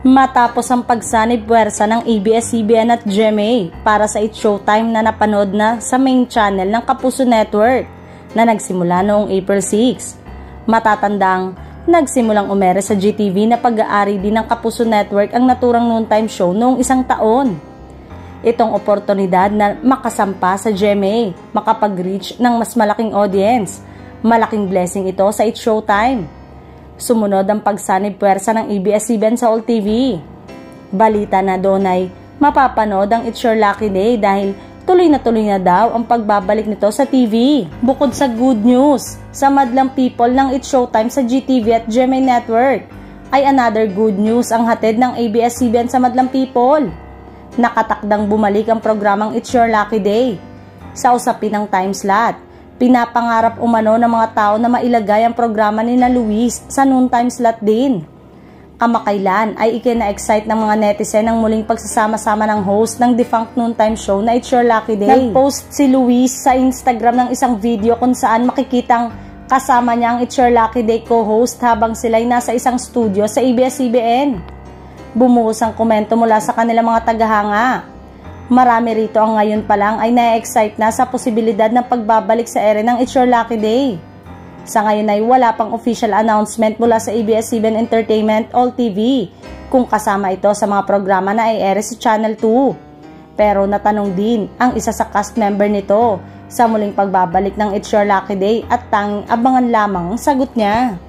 Matapos ang pagsanib puwersa ng ABS-CBN at GMA para sa It's Showtime na napanood na sa main channel ng Kapuso Network na nagsimula noong April 6. Matatandang nagsimulang umere sa GTV na pag-aari din ng Kapuso Network ang naturang noontime show noong isang taon. Itong oportunidad na makasampa sa GMA, makapag-reach ng mas malaking audience. Malaking blessing ito sa It's Showtime. Sumunod ang pagsanib puwersa ng ABS-CBN sa All TV. Balita na doon ay mapapanood ang It's Your Lucky Day dahil tuloy na daw ang pagbabalik nito sa TV. Bukod sa good news sa madlang people ng It's Showtime sa GTV at GMA Network, ay another good news ang hatid ng ABS-CBN sa madlang people. Nakatakdang bumalik ang programang It's Your Lucky Day. Sa usapin ng time slot, pinapangarap umano ng mga tao na mailagay ang programa ni na Luis sa noontime slot din. Kamakailan ay ikina-excite ng mga netizen ang muling pagsasama-sama ng host ng defunct noontime show na It's Your Lucky Day. Nag-post si Luis sa Instagram ng isang video kung saan makikitang kasama niya ang It's Your Lucky Day co-host habang sila'y nasa isang studio sa ABS-CBN. Bumuhos ang komento mula sa kanilang mga tagahanga. Marami rito ang ngayon pa lang ay na-excite na sa posibilidad ng pagbabalik sa ere ng It's Your Lucky Day. Sa ngayon ay wala pang official announcement mula sa ABS-CBN Entertainment All TV kung kasama ito sa mga programa na i-ere sa Channel 2. Pero natanong din ang isa sa cast member nito sa muling pagbabalik ng It's Your Lucky Day at tanging abangan lamang ang sagot niya.